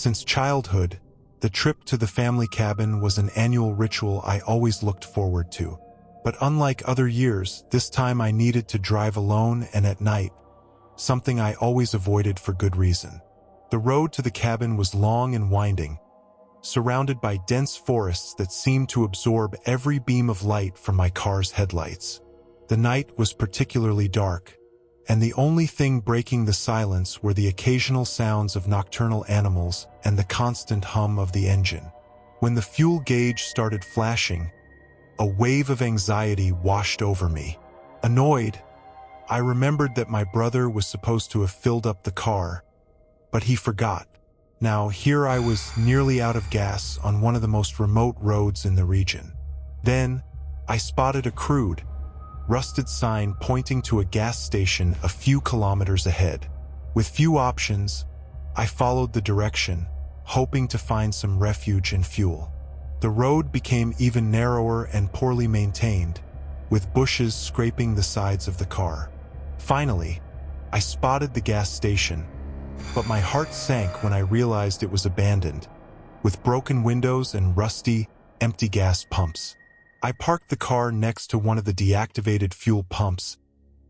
Since childhood, the trip to the family cabin was an annual ritual I always looked forward to. But unlike other years, this time I needed to drive alone and at night, something I always avoided for good reason. The road to the cabin was long and winding, surrounded by dense forests that seemed to absorb every beam of light from my car's headlights. The night was particularly dark, and the only thing breaking the silence were the occasional sounds of nocturnal animals and the constant hum of the engine. When the fuel gauge started flashing, a wave of anxiety washed over me. Annoyed, I remembered that my brother was supposed to have filled up the car, but he forgot. Now, here I was nearly out of gas on one of the most remote roads in the region. Then, I spotted a crude, rusted sign pointing to a gas station a few kilometers ahead. With few options, I followed the direction, hoping to find some refuge and fuel. The road became even narrower and poorly maintained, with bushes scraping the sides of the car. Finally, I spotted the gas station, but my heart sank when I realized it was abandoned, with broken windows and rusty, empty gas pumps. I parked the car next to one of the deactivated fuel pumps,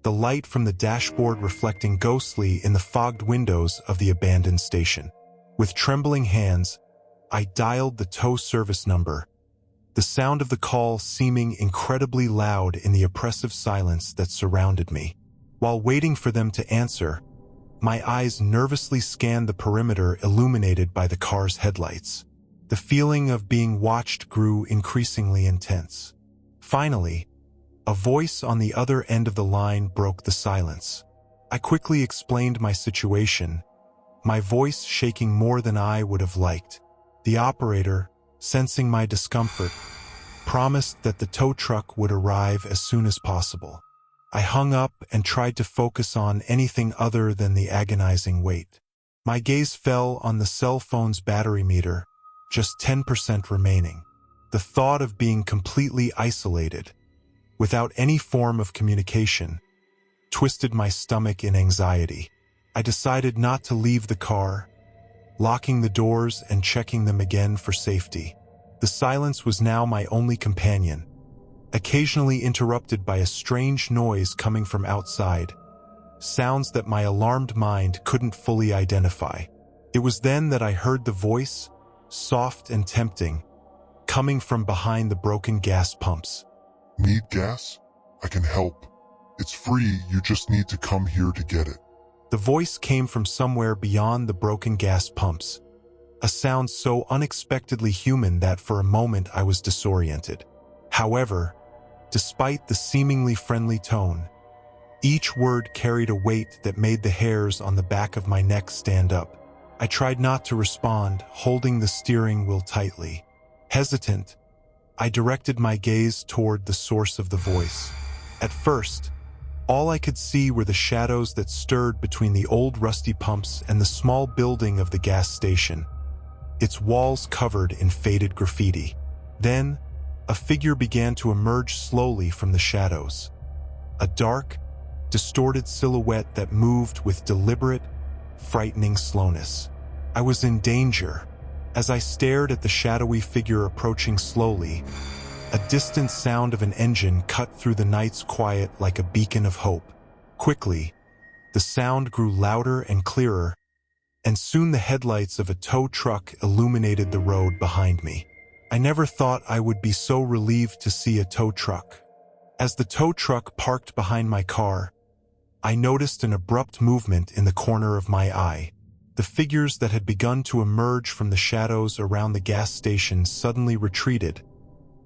the light from the dashboard reflecting ghostly in the fogged windows of the abandoned station. With trembling hands, I dialed the tow service number, the sound of the call seeming incredibly loud in the oppressive silence that surrounded me. While waiting for them to answer, my eyes nervously scanned the perimeter illuminated by the car's headlights. The feeling of being watched grew increasingly intense. Finally, a voice on the other end of the line broke the silence. I quickly explained my situation, my voice shaking more than I would have liked. The operator, sensing my discomfort, promised that the tow truck would arrive as soon as possible. I hung up and tried to focus on anything other than the agonizing wait. My gaze fell on the cell phone's battery meter, just 10% remaining. The thought of being completely isolated, without any form of communication, twisted my stomach in anxiety. I decided not to leave the car, locking the doors and checking them again for safety. The silence was now my only companion, occasionally interrupted by a strange noise coming from outside, sounds that my alarmed mind couldn't fully identify. It was then that I heard the voice, soft and tempting, coming from behind the broken gas pumps. Need gas? I can help. It's free, you just need to come here to get it. The voice came from somewhere beyond the broken gas pumps, a sound so unexpectedly human that for a moment I was disoriented. However, despite the seemingly friendly tone, each word carried a weight that made the hairs on the back of my neck stand up. I tried not to respond, holding the steering wheel tightly. Hesitant, I directed my gaze toward the source of the voice. At first, all I could see were the shadows that stirred between the old rusty pumps and the small building of the gas station, its walls covered in faded graffiti. Then, a figure began to emerge slowly from the shadows. A dark, distorted silhouette that moved with deliberate, frightening slowness. I was in danger. As I stared at the shadowy figure approaching slowly, a distant sound of an engine cut through the night's quiet like a beacon of hope. Quickly, the sound grew louder and clearer, and soon the headlights of a tow truck illuminated the road behind me. I never thought I would be so relieved to see a tow truck. As the tow truck parked behind my car, I noticed an abrupt movement in the corner of my eye. The figures that had begun to emerge from the shadows around the gas station suddenly retreated,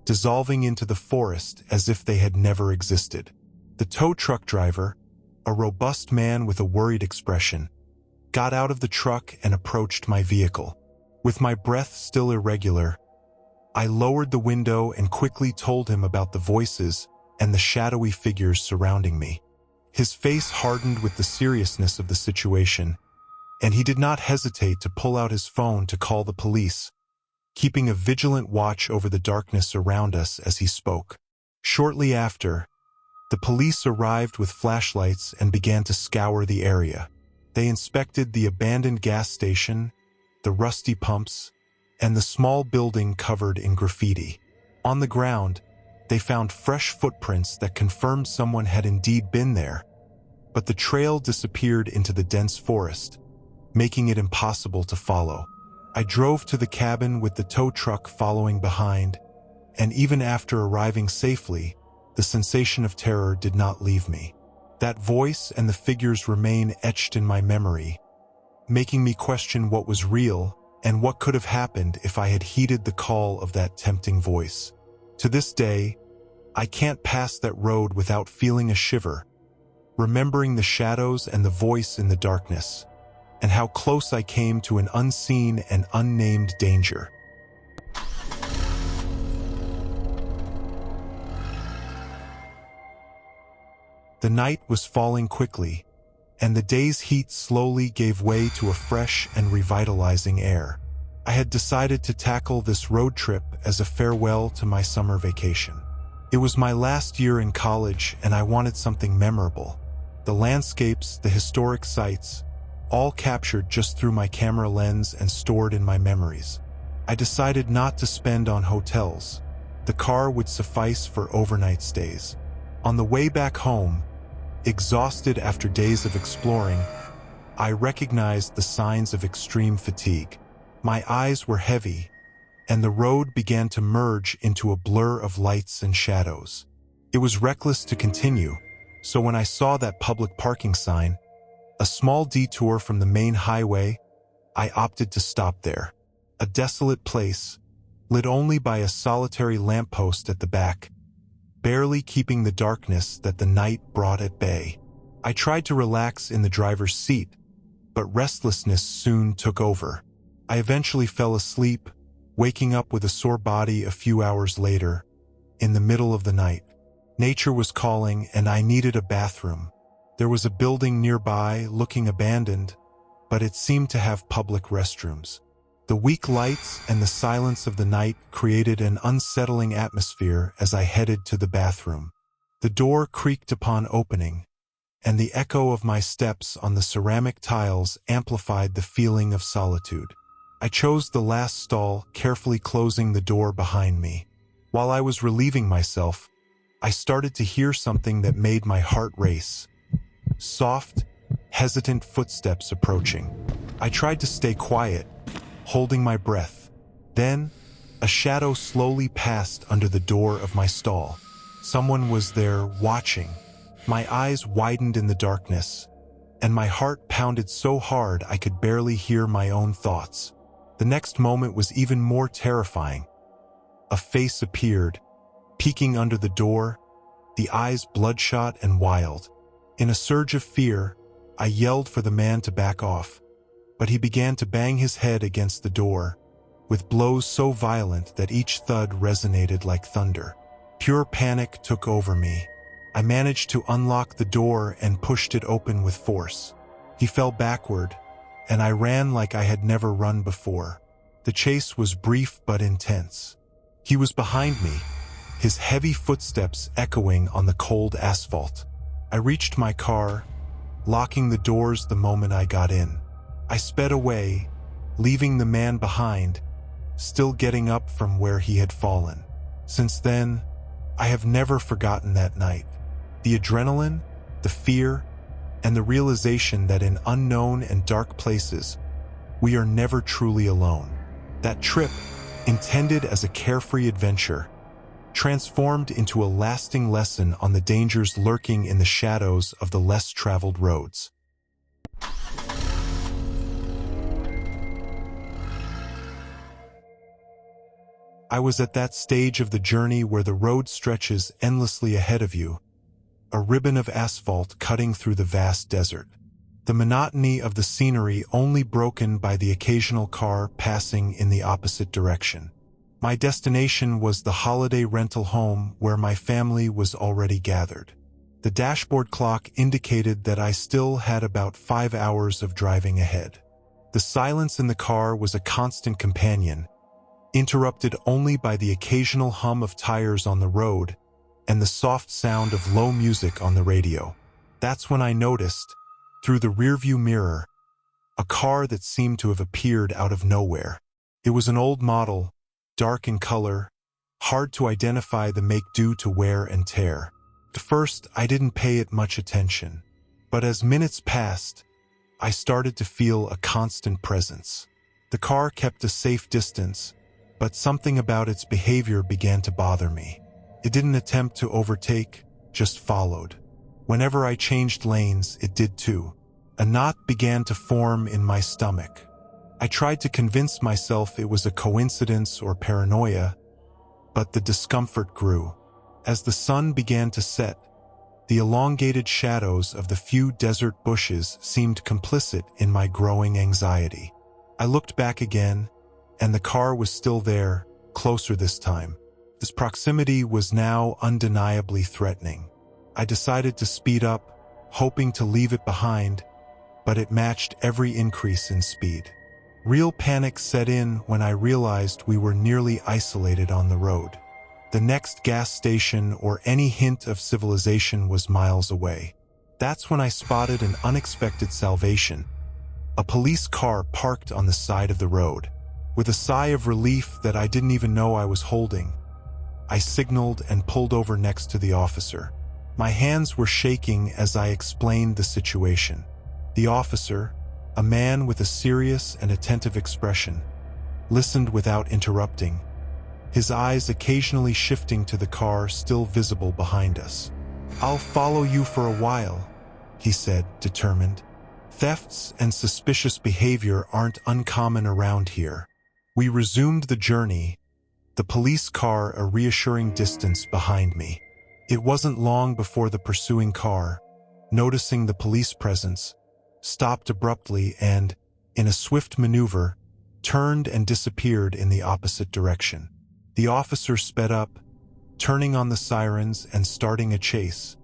dissolving into the forest as if they had never existed. The tow truck driver, a robust man with a worried expression, got out of the truck and approached my vehicle. With my breath still irregular, I lowered the window and quickly told him about the voices and the shadowy figures surrounding me. His face hardened with the seriousness of the situation, and he did not hesitate to pull out his phone to call the police, keeping a vigilant watch over the darkness around us as he spoke. Shortly after, the police arrived with flashlights and began to scour the area. They inspected the abandoned gas station, the rusty pumps, and the small building covered in graffiti. On the ground, they found fresh footprints that confirmed someone had indeed been there, but the trail disappeared into the dense forest, making it impossible to follow. I drove to the cabin with the tow truck following behind, and even after arriving safely, the sensation of terror did not leave me. That voice and the figures remain etched in my memory, making me question what was real and what could have happened if I had heeded the call of that tempting voice. To this day, I can't pass that road without feeling a shiver, remembering the shadows and the voice in the darkness, and how close I came to an unseen and unnamed danger. The night was falling quickly, and the day's heat slowly gave way to a fresh and revitalizing air. I had decided to tackle this road trip as a farewell to my summer vacation. It was my last year in college, and I wanted something memorable. The landscapes, the historic sights, all captured just through my camera lens and stored in my memories. I decided not to spend on hotels. The car would suffice for overnight stays. On the way back home, exhausted after days of exploring, I recognized the signs of extreme fatigue. My eyes were heavy, and the road began to merge into a blur of lights and shadows. It was reckless to continue, so when I saw that public parking sign, a small detour from the main highway, I opted to stop there. A desolate place, lit only by a solitary lamppost at the back, barely keeping the darkness that the night brought at bay. I tried to relax in the driver's seat, but restlessness soon took over. I eventually fell asleep, waking up with a sore body a few hours later, in the middle of the night. Nature was calling, and I needed a bathroom. There was a building nearby, looking abandoned, but it seemed to have public restrooms. The weak lights and the silence of the night created an unsettling atmosphere as I headed to the bathroom. The door creaked upon opening, and the echo of my steps on the ceramic tiles amplified the feeling of solitude. I chose the last stall, carefully closing the door behind me. While I was relieving myself, I started to hear something that made my heart race. Soft, hesitant footsteps approaching. I tried to stay quiet, holding my breath. Then, a shadow slowly passed under the door of my stall. Someone was there, watching. My eyes widened in the darkness, and my heart pounded so hard I could barely hear my own thoughts. The next moment was even more terrifying. A face appeared, peeking under the door, the eyes bloodshot and wild. In a surge of fear, I yelled for the man to back off, but he began to bang his head against the door, with blows so violent that each thud resonated like thunder. Pure panic took over me. I managed to unlock the door and pushed it open with force. He fell backward, and I ran like I had never run before. The chase was brief but intense. He was behind me, his heavy footsteps echoing on the cold asphalt. I reached my car, locking the doors the moment I got in. I sped away, leaving the man behind, still getting up from where he had fallen. Since then, I have never forgotten that night. The adrenaline, the fear, and the realization that in unknown and dark places, we are never truly alone. That trip, intended as a carefree adventure, transformed into a lasting lesson on the dangers lurking in the shadows of the less traveled roads. I was at that stage of the journey where the road stretches endlessly ahead of you, a ribbon of asphalt cutting through the vast desert. The monotony of the scenery only broken by the occasional car passing in the opposite direction. My destination was the holiday rental home where my family was already gathered. The dashboard clock indicated that I still had about 5 hours of driving ahead. The silence in the car was a constant companion, interrupted only by the occasional hum of tires on the road and the soft sound of low music on the radio. That's when I noticed, through the rearview mirror, a car that seemed to have appeared out of nowhere. It was an old model, dark in color, hard to identify the make due to wear and tear. At first, I didn't pay it much attention, but as minutes passed, I started to feel a constant presence. The car kept a safe distance, but something about its behavior began to bother me. It didn't attempt to overtake, just followed. Whenever I changed lanes, it did too. A knot began to form in my stomach. I tried to convince myself it was a coincidence or paranoia, but the discomfort grew. As the sun began to set, the elongated shadows of the few desert bushes seemed complicit in my growing anxiety. I looked back again, and the car was still there, closer this time. This proximity was now undeniably threatening. I decided to speed up, hoping to leave it behind, but it matched every increase in speed. Real panic set in when I realized we were nearly isolated on the road. The next gas station or any hint of civilization was miles away. That's when I spotted an unexpected salvation. A police car parked on the side of the road. With a sigh of relief that I didn't even know I was holding, I signaled and pulled over next to the officer. My hands were shaking as I explained the situation. The officer, a man with a serious and attentive expression, listened without interrupting, his eyes occasionally shifting to the car still visible behind us. "I'll follow you for a while," he said, determined. "Thefts and suspicious behavior aren't uncommon around here." We resumed the journey, the police car a reassuring distance behind me. It wasn't long before the pursuing car, noticing the police presence, stopped abruptly and, in a swift maneuver, turned and disappeared in the opposite direction. The officer sped up, turning on the sirens and starting a chase,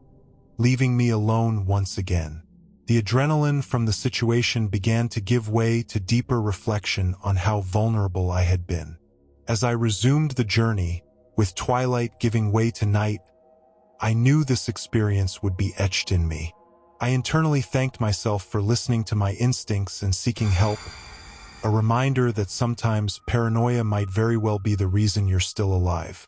leaving me alone once again. The adrenaline from the situation began to give way to deeper reflection on how vulnerable I had been. As I resumed the journey, with twilight giving way to night, I knew this experience would be etched in me. I internally thanked myself for listening to my instincts and seeking help, a reminder that sometimes paranoia might very well be the reason you're still alive.